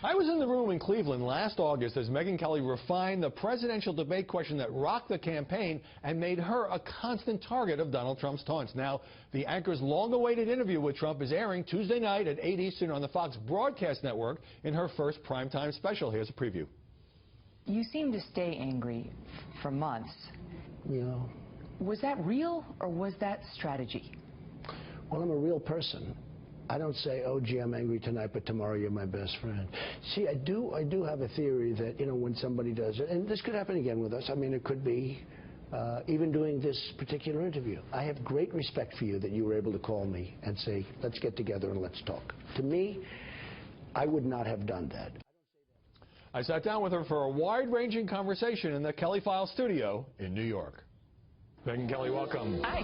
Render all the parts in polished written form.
I was in the room in Cleveland last August as Megyn Kelly refined the presidential debate question that rocked the campaign and made her a constant target of Donald Trump's taunts. Now, the anchor's long-awaited interview with Trump is airing Tuesday night at 8 Eastern on the Fox broadcast network in her first primetime special. Here's a preview. You seem to stay angry for months. Yeah. Was that real or was that strategy? Well, I'm a real person. I don't say, oh, gee, I'm angry tonight, but tomorrow you're my best friend. See, I do have a theory that, you know, when somebody does it, and this could happen again with us. I mean, it could be even doing this particular interview. I have great respect for you that you were able to call me and say, let's get together and let's talk. To me, I would not have done that. I sat down with her for a wide-ranging conversation in the Kelly File studio in New York. Megyn Kelly, welcome. Hi.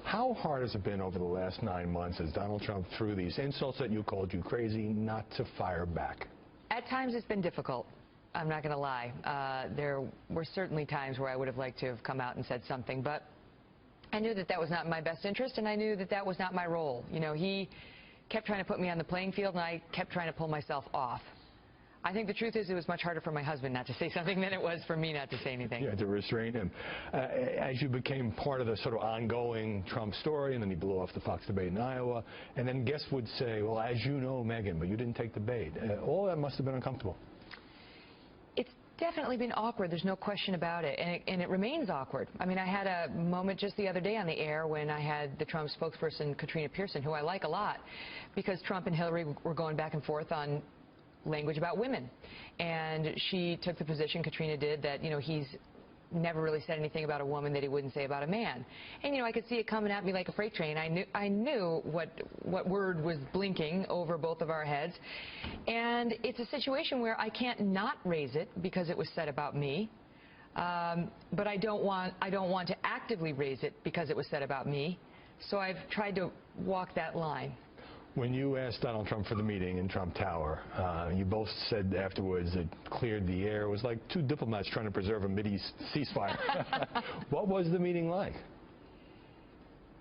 How hard has it been over the last 9 months as Donald Trump threw these insults that you called you crazy not to fire back? At times it's been difficult. I'm not going to lie. There were certainly times where I would have liked to have come out and said something, but I knew that that was not in my best interest, and I knew that that was not my role. You know, he kept trying to put me on the playing field, and I kept trying to pull myself off. I think the truth is it was much harder for my husband not to say something than it was for me not to say anything. You had to restrain him. As you became part of the sort of ongoing Trump story, and then he blew off the Fox debate in Iowa, and then guests would say, well, as you know, Megyn, but you didn't take the bait. All that must have been uncomfortable. It's definitely been awkward. There's no question about it. And it remains awkward. I mean, I had a moment just the other day on the air when I had the Trump spokesperson, Katrina Pearson, who I like a lot, because Trump and Hillary were going back and forth on language about women. And she took the position, Katrina did, that, you know, he's never really said anything about a woman that he wouldn't say about a man. And, you know, I could see it coming at me like a freight train. I knew what word was blinking over both of our heads. And it's a situation where I can't not raise it because it was said about me. But I don't want to actively raise it because it was said about me. So I've tried to walk that line. When you asked Donald Trump for the meeting in Trump Tower, you both said afterwards it cleared the air. It was like two diplomats trying to preserve a Mideast ceasefire. What was the meeting like?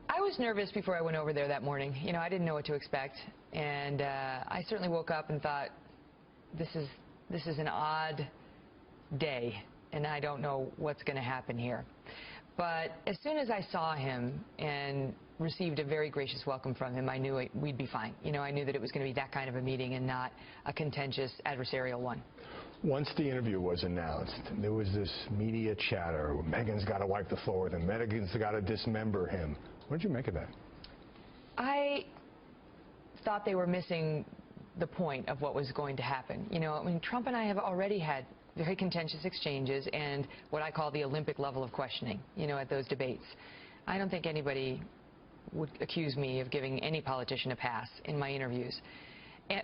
I was nervous before I went over there that morning. You know, I didn't know what to expect. And I certainly woke up and thought, this is an odd day, and I don't know what's going to happen here. But as soon as I saw him and received a very gracious welcome from him, I knew we'd be fine. You know, I knew that it was going to be that kind of a meeting and not a contentious, adversarial one. Once the interview was announced, there was this media chatter. Megyn's got to wipe the floor with him. Megyn's got to dismember him. What did you make of that? I thought they were missing the point of what was going to happen. You know, I mean, Trump and I have already had very contentious exchanges and what I call the Olympic level of questioning, you know, at those debates. I don't think anybody would accuse me of giving any politician a pass in my interviews.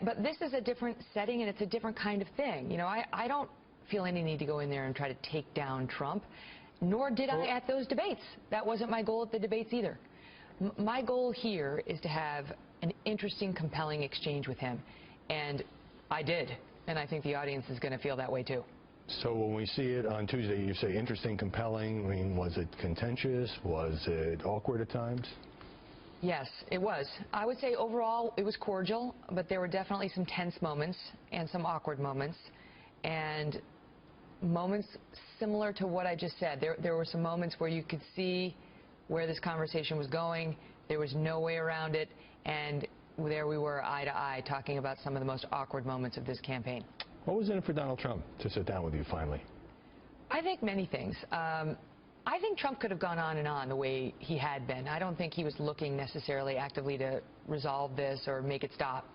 But this is a different setting, and it's a different kind of thing. You know, I don't feel any need to go in there and try to take down Trump, nor did I at those debates. That wasn't my goal at the debates either. My goal here is to have an interesting, compelling exchange with him, and I did. And I think the audience is going to feel that way, too. So when we see it on Tuesday, you say interesting, compelling. I mean, was it contentious? Was it awkward at times? Yes, it was. I would say overall it was cordial, but there were definitely some tense moments and some awkward moments, and moments similar to what I just said. There were some moments where you could see where this conversation was going. There was no way around it, and there we were eye to eye talking about some of the most awkward moments of this campaign. What was in it for Donald Trump to sit down with you finally? I think many things. I think Trump could have gone on and on the way he had been. I don't think he was looking necessarily actively to resolve this or make it stop.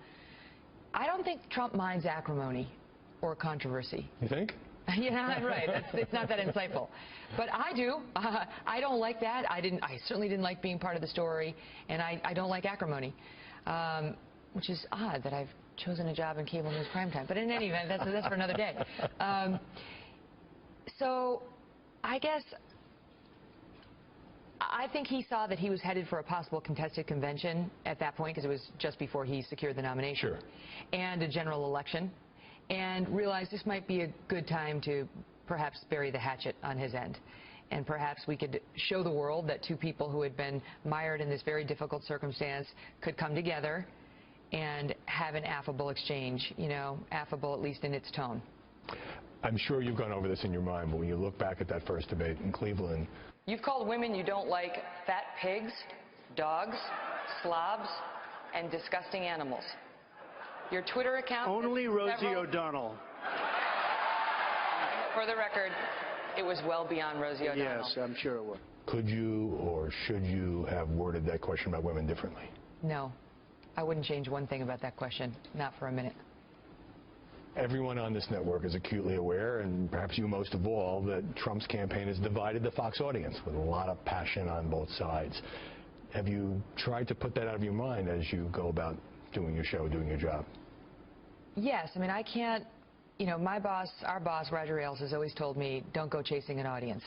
I don't think Trump minds acrimony or controversy. You think? Yeah, right. It's not that insightful. But I do. I don't like that. I certainly didn't like being part of the story, and I don't like acrimony, which is odd that I've chosen a job in cable news primetime. But in any event, that's for another day. So I guess I think he saw that he was headed for a possible contested convention at that point, because it was just before he secured the nomination, sure, and a general election, and realized this might be a good time to perhaps bury the hatchet on his end. And perhaps we could show the world that two people who had been mired in this very difficult circumstance could come together and have an affable exchange, you know, affable at least in its tone. I'm sure you've gone over this in your mind, but when you look back at that first debate in Cleveland. You've called women you don't like fat pigs, dogs, slobs, and disgusting animals. Your Twitter account... Only Rosie O'Donnell. For the record, it was well beyond Rosie O'Donnell. Yes, I'm sure it was. Could you or should you have worded that question about women differently? No. I wouldn't change one thing about that question, not for a minute. Everyone on this network is acutely aware, and perhaps you most of all, that Trump's campaign has divided the Fox audience with a lot of passion on both sides. Have you tried to put that out of your mind as you go about doing your show, doing your job? Yes. I mean, I can't, you know, my boss, our boss, Roger Ailes, has always told me, don't go chasing an audience.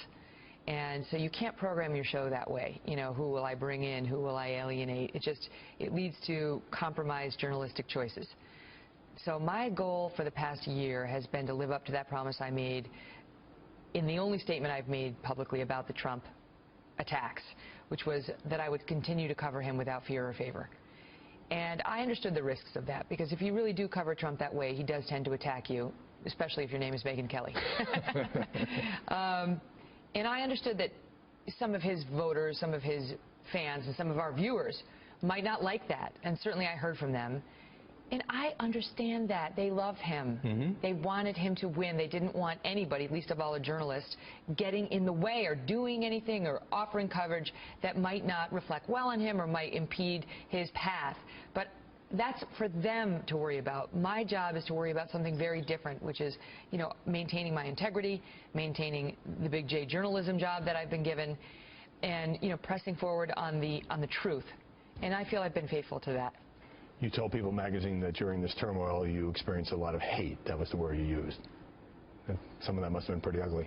And so you can't program your show that way. You know, who will I bring in? Who will I alienate? It leads to compromised journalistic choices. So my goal for the past year has been to live up to that promise I made in the only statement I've made publicly about the Trump attacks, which was that I would continue to cover him without fear or favor. And I understood the risks of that, because if you really do cover Trump that way, he does tend to attack you, especially if your name is Megyn Kelly. And I understood that some of his voters, some of his fans, and some of our viewers might not like that, and certainly I heard from them. And I understand that. They love him. Mm-hmm. They wanted him to win. They didn't want anybody, least of all a journalist, getting in the way or doing anything or offering coverage that might not reflect well on him or might impede his path. But that's for them to worry about. My job is to worry about something very different, which is, you know, maintaining my integrity, maintaining the big J journalism job that I've been given, and, you know, pressing forward on the truth. And I feel I've been faithful to that. You told People magazine that during this turmoil you experienced a lot of hate. That was the word you used. Some of that must have been pretty ugly.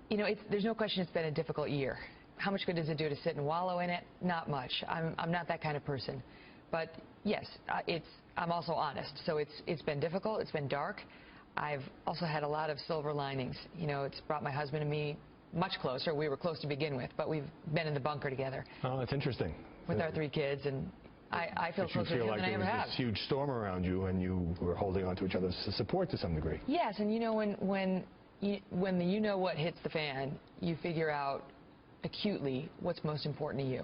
You know, there's no question it's been a difficult year. How much good does it do to sit and wallow in it? Not much. I'm not that kind of person. But yes, I'm also honest. So it's been difficult. It's been dark. I've also had a lot of silver linings. You know, it's brought my husband and me much closer. We were close to begin with, but we've been in the bunker together. Oh, that's interesting. With our 3 kids, and I feel closer to him than I ever have. You feel like there was this huge storm around you, and you were holding on to each other's support to some degree. Yes, and you know, when the you know what hits the fan, you figure out acutely what's most important to you.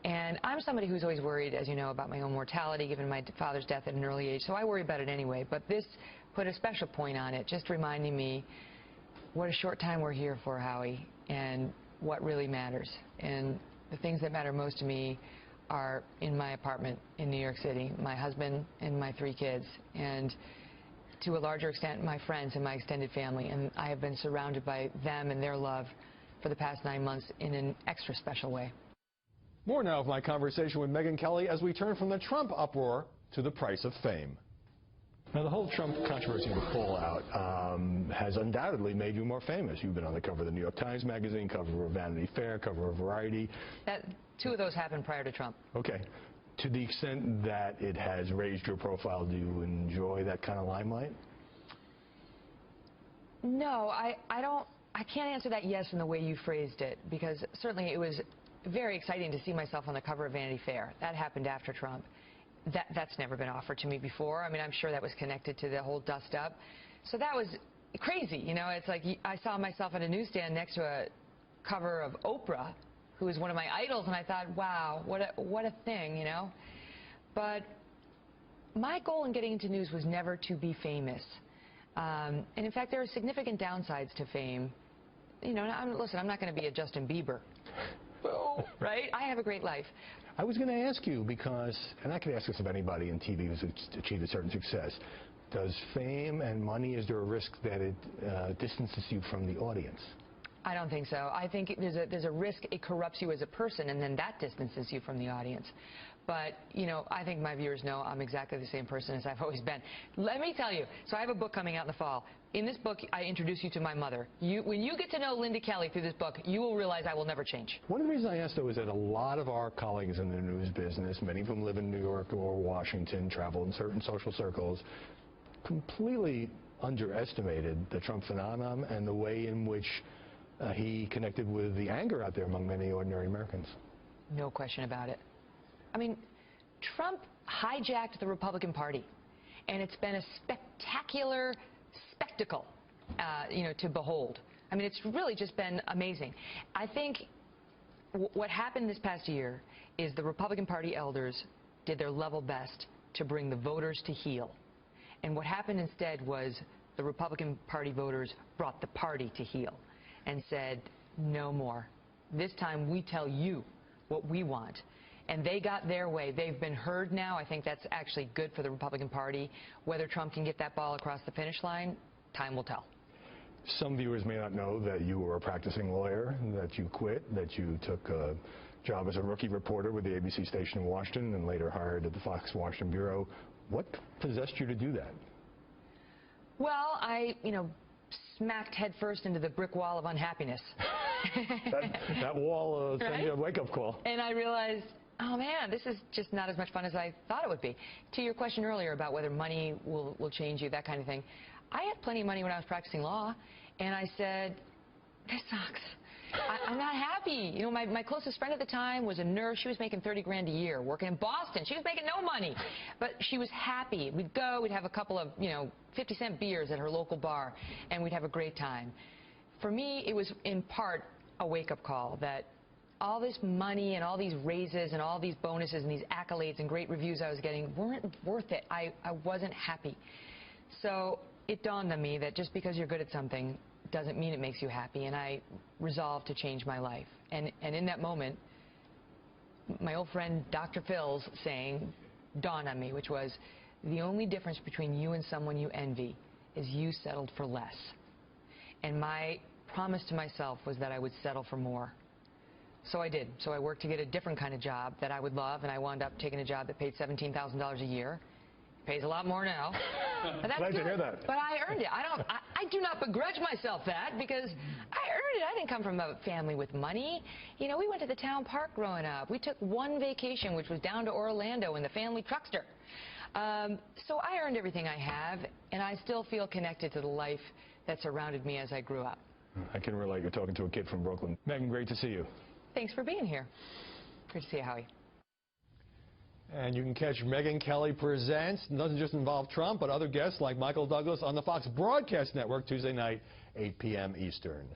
And I'm somebody who's always worried, as you know, about my own mortality, given my father's death at an early age, so I worry about it anyway. But this put a special point on it, just reminding me what a short time we're here for, Howie, and what really matters. And the things that matter most to me are in my apartment in New York City, my husband and my 3 kids, and to a larger extent, my friends and my extended family. And I have been surrounded by them and their love for the past 9 months in an extra special way. More now of my conversation with Megyn Kelly as we turn from the Trump uproar to the price of fame. Now, the whole Trump controversy and the fallout has undoubtedly made you more famous. You've been on the cover of the New York Times Magazine, cover of Vanity Fair, cover of Variety. 2 of those happened prior to Trump. Okay. To the extent that it has raised your profile, do you enjoy that kind of limelight? No, I can't answer that yes in the way you phrased it, because certainly it was very exciting to see myself on the cover of Vanity Fair. That happened after Trump. That's never been offered to me before. I mean, I'm sure that was connected to the whole dust up. So that was crazy, you know. It's like I saw myself at a newsstand next to a cover of Oprah, who is one of my idols, and I thought, wow, what a thing, you know. But my goal in getting into news was never to be famous. And in fact, there are significant downsides to fame. You know, listen, I'm not going to be a Justin Bieber. Right? I have a great life. I was going to ask you because, and I could ask this of anybody in TV who's achieved a certain success, does fame and money, is there a risk that it distances you from the audience? I don't think so. I think there's a risk it corrupts you as a person, and then that distances you from the audience. But, you know, I think my viewers know I'm exactly the same person as I've always been. Let me tell you, so I have a book coming out in the fall. In this book, I introduce you to my mother. When you get to know Linda Kelly through this book, you will realize I will never change. One of the reasons I asked, though, is that a lot of our colleagues in the news business, many of whom live in New York or Washington, travel in certain social circles, completely underestimated the Trump phenomenon and the way in which he connected with the anger out there among many ordinary Americans. No question about it. I mean, Trump hijacked the Republican Party, and it's been a spectacular spectacle, to behold. I mean, it's really just been amazing. I think what happened this past year is the Republican Party elders did their level best to bring the voters to heel. And what happened instead was the Republican Party voters brought the party to heel and said, no more. This time we tell you what we want. And they got their way. They've been heard now. I think that's actually good for the Republican Party. Whether Trump can get that ball across the finish line, time will tell. Some viewers may not know that you were a practicing lawyer, that you quit, that you took a job as a rookie reporter with the ABC station in Washington and later hired at the Fox Washington Bureau. What possessed you to do that? Well, I, smacked headfirst into the brick wall of unhappiness. that wall sends you a wake-up call. And I realized, oh, man, this is just not as much fun as I thought it would be. To your question earlier about whether money will change you, that kind of thing, I had plenty of money when I was practicing law, and I said, this sucks. I'm not happy. My closest friend at the time was a nurse. She was making $30 grand a year working in Boston. She was making no money, but she was happy. We'd go, we'd have a couple of, 50-cent beers at her local bar, and we'd have a great time. For me, it was in part a wake-up call that all this money and all these raises and all these bonuses and these accolades and great reviews I was getting weren't worth it. I wasn't happy. So it dawned on me that just because you're good at something doesn't mean it makes you happy, and I resolved to change my life. And in that moment, my old friend Dr. Phil's saying dawned on me, which was, the only difference between you and someone you envy is you settled for less. And my promise to myself was that I would settle for more. So I did. So I worked to get a different kind of job that I would love, and I wound up taking a job that paid $17,000 a year. Pays a lot more now. But that's Glad good. to hear that. But I earned it. I do not begrudge myself that, because I earned it. I didn't come from a family with money. We went to the town park growing up. We took one vacation, which was down to Orlando in the family truckster. So I earned everything I have, and I still feel connected to the life that surrounded me as I grew up. I can relate. You're talking to a kid from Brooklyn. Megyn, great to see you. Thanks for being here. Great to see you, Howie. And you can catch Megyn Kelly Presents. It doesn't just involve Trump, but other guests like Michael Douglas on the Fox Broadcast Network Tuesday night, 8 p.m. Eastern.